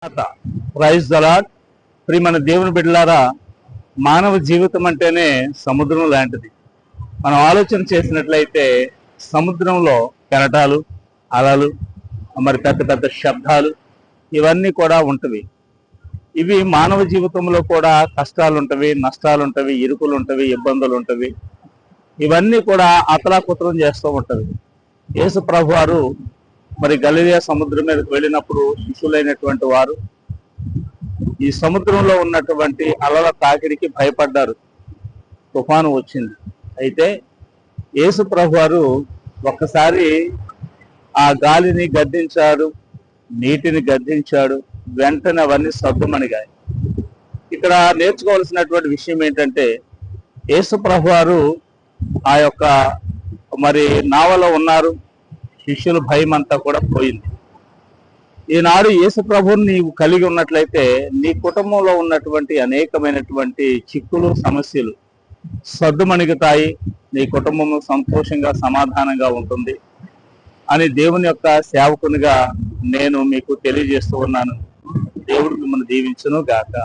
Praise the lord. ప్రియమైన దేవుని బిడ్డలారా, మానవ జీవితం అంటేనే సముద్రం లాంటిది. మనం ఆలోచన చేసినట్లయితే సముద్రంలో కెరటాలు, అలలు, మరి పెద్ద పెద్ద శబ్దాలు ఇవన్నీ కూడా ఉంటవి. ఇవి మానవ జీవితంలో కూడా కష్టాలు ఉంటవి, నష్టాలు ఉంటవి, ఇరుకులు ఉంటవి, ఇబ్బందులు ఉంటవి. ఇవన్నీ కూడా అతలాకుతలం చేస్తూ ఉంటవి. యేసు ప్రభు వారు మరి గలిలయ సముద్రం మీదకి వెళ్ళినప్పుడు శిష్యులైనటువంటి వారు ఈ సముద్రంలో ఉన్నటువంటి అలల తాకిడికి భయపడ్డారు. తుఫాను వచ్చింది. అయితే యేసు ప్రభు వారు ఒక్కసారి ఆ గాలిని గద్దించాడు, నీటిని గద్దించాడు. వెంటనే అవన్నీ సద్దుమణిగాయి. ఇక్కడ నేర్చుకోవాల్సినటువంటి విషయం ఏంటంటే, యేసు ప్రభు వారు ఆ యొక్క మరి నావలో ఉన్నారు. శిష్యుల భయం అంతా కూడా పోయింది. ఈనాడు యేసు ప్రభువుని నీవు కలిగి ఉన్నట్లయితే నీ కుటుంబంలో ఉన్నటువంటి అనేకమైనటువంటి చిక్కులు, సమస్యలు సద్దుమణిగుతాయి. నీ కుటుంబము సంతోషంగా, సమాధానంగా ఉంటుంది అని దేవుని యొక్క సేవకునిగా నేను మీకు తెలియజేస్తూ ఉన్నాను. దేవుడు మిమ్మల్ని దీవించును గాక.